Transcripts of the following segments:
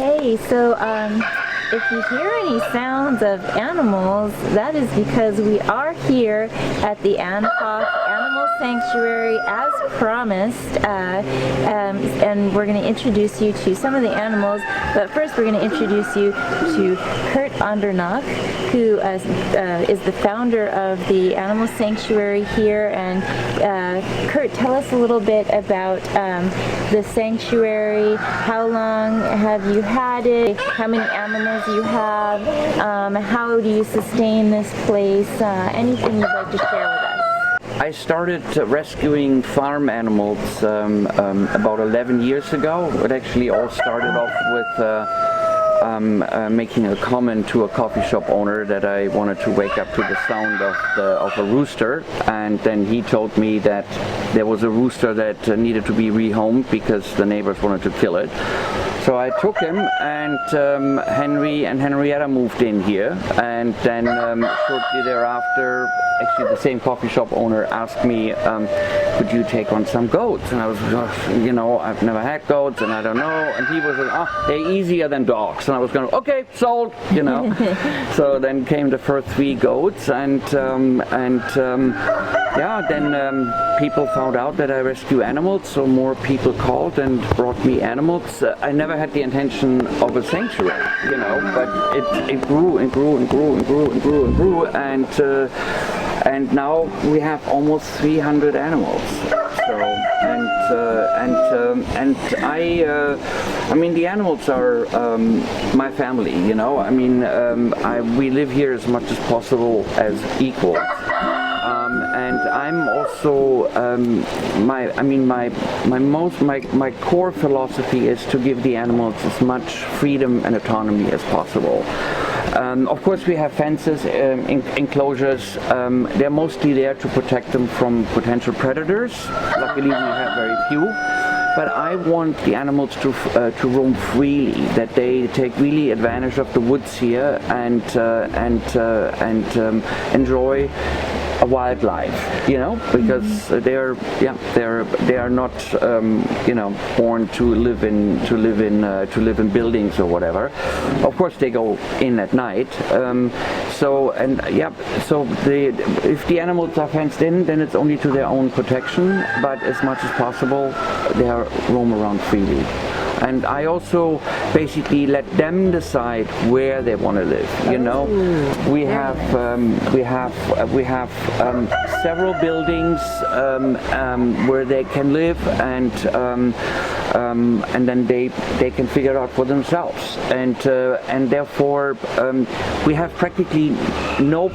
Okay, so if you hear any sounds of animals, that is because we are here at the Anhoff Animal Sanctuary as promised, and we're going to introduce you to some of the animals, but first we're going to introduce you to Kurt Andernock, who is the founder of the Animal Sanctuary here. And Kurt, tell us a little bit about the sanctuary. How long have you had it? How many animals you have? How do you sustain this place? Anything you'd like to share with us? I started rescuing farm animals about 11 years ago. It actually all started off with making a comment to a coffee shop owner that I wanted to wake up to the sound of a rooster, and then he told me that there was a rooster that needed to be rehomed because the neighbors wanted to kill it. So I took him, and Henry and Henrietta moved in here, and then shortly thereafter, actually the same coffee shop owner asked me, could you take on some goats? And I was, you know, I've never had goats and I don't know, and he was like, oh, they're easier than dogs. And I was going, okay, sold, you know. So then came the first 3 goats, and yeah, then people found out that I rescue animals, so more people called and brought me animals. I never had the intention of a sanctuary, you know, but it grew and grew and grew and grew and grew and grew, and now we have almost 300 animals. So I mean, the animals are my family, you know. I mean, we live here as much as possible as equals. And I'm also my core philosophy is to give the animals as much freedom and autonomy as possible. Of course, we have fences, enclosures. They're mostly there to protect them from potential predators. Luckily, we have very few. But I want the animals to roam freely, that they take really advantage of the woods here and enjoy a wildlife, you know, because they are not you know, born to live in buildings or whatever. Of course, they go in at night. If the animals are fenced in, then it's only to their own protection. But as much as possible, they roam around freely. And I also basically let them decide where they want to live. You know, we have several buildings where they can live, and then they can figure it out for themselves. And therefore we have practically no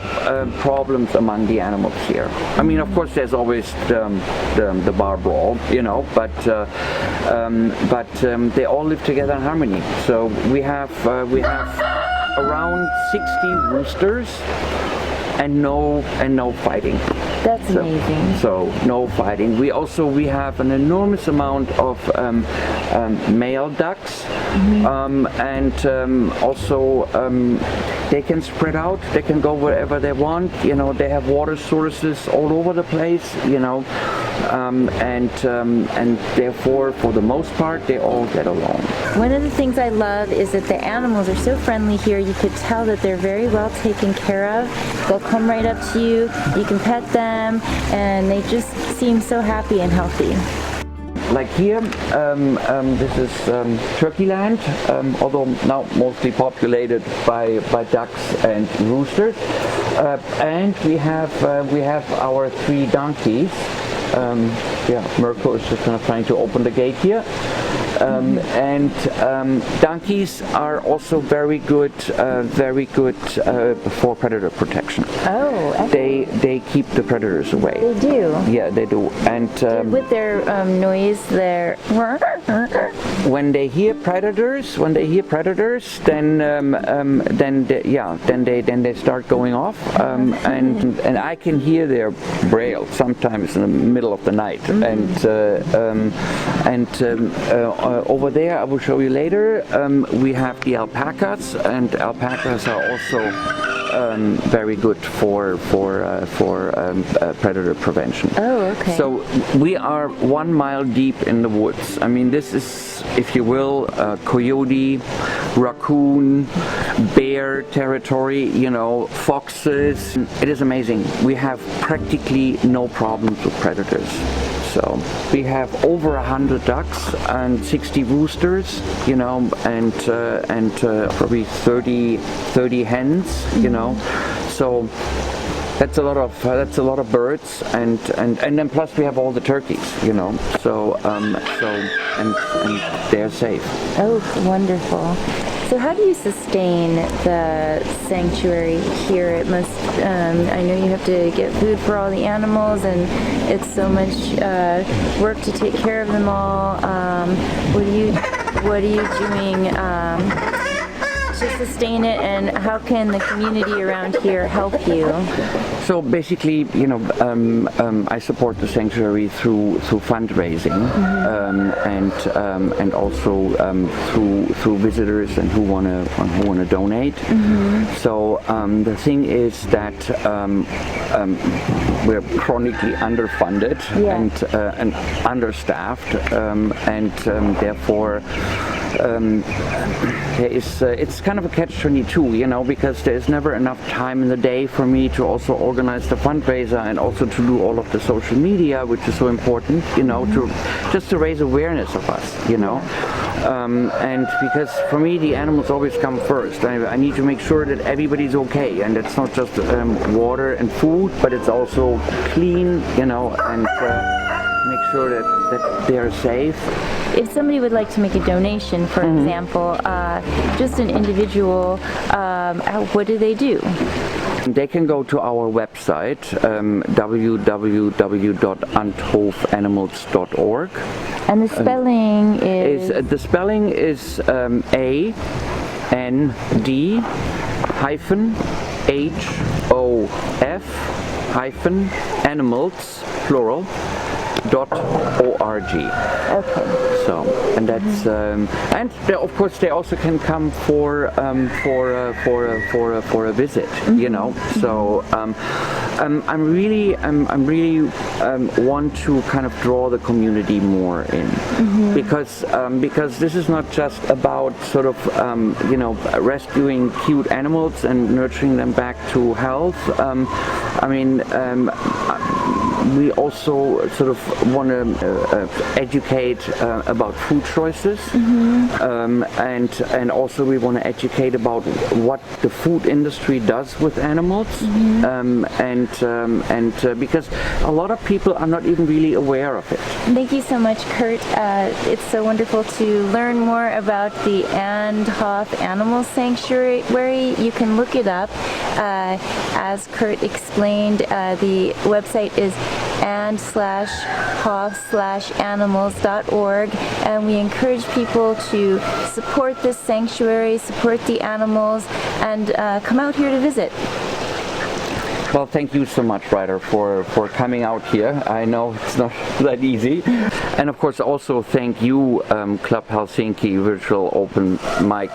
problems among the animals here. I mean, of course, there's always the bar brawl, you know, but they all live together in harmony. So we have around 60 roosters and no fighting. That's amazing. So no fighting. We have an enormous amount of male ducks, and also they can spread out. They can go wherever they want. You know, they have water sources all over the place. You know, and therefore, for the most part, they all get along. One of the things I love is that the animals are so friendly here. You could tell that they're very well taken care of. They'll come right up to you. You can pet them, and they just seem so happy and healthy. Like here, this is Turkey land, although now mostly populated by ducks and roosters, and we have our 3 donkeys. Mirko is just kind of trying to open the gate here. And donkeys are also very good for predator protection. Oh, excellent. They keep the predators away. They do. Yeah, they do. And with their noise, their when they hear predators, then they start going off, and I can hear their braille sometimes in the middle of the night, over there, I will show you later, we have the alpacas, and alpacas are also very good for predator prevention. Oh, okay. So we are 1 mile deep in the woods. I mean, this is, if you will, coyote, raccoon, bear territory, you know, foxes. It is amazing. We have practically no problems with predators. So we have over 100 ducks and 60 roosters, you know, and probably 30 hens, you know. So that's a lot of birds, and then plus we have all the turkeys, you know. So and they're safe. Oh, wonderful. So how do you sustain the sanctuary here? It must, I know you have to get food for all the animals, and it's so much work to take care of them all. What are you doing to sustain it, and how can the community around here help you? So basically, you know, I support the sanctuary through fundraising, and also through visitors and who wanna donate. So the thing is that we're chronically underfunded and understaffed, and therefore. It's kind of a catch-22, you know, because there's never enough time in the day for me to also organize the fundraiser and also to do all of the social media, which is so important, you know, to raise awareness of us, you know. And because for me the animals always come first. I need to make sure that everybody's okay, and it's not just water and food, but it's also clean, you know, and make sure that they're safe. If somebody would like to make a donation, for example, just an individual, what do they do? They can go to our website, www.andhofenimals.org. And the spelling is? The spelling is AND-HOF-animals, plural, .org. Okay. So, and that's and they, of course they also can come for a visit, you know. So I'm really want to kind of draw the community more in, because this is not just about sort of you know, rescuing cute animals and nurturing them back to health. I mean. We also sort of want to educate about food choices, and also we want to educate about what the food industry does with animals, and because a lot of people are not even really aware of it. Thank you so much, Kurt. It's so wonderful to learn more about the Andhof Animal Sanctuary. You can look it up. As Kurt explained, the website is and/hof/animals.org, and we encourage people to support this sanctuary, support the animals, and come out here to visit. Well, thank you so much, Ryder, for coming out here. I know it's not that easy. And of course also thank you, Club Helsinki Virtual Open Mic.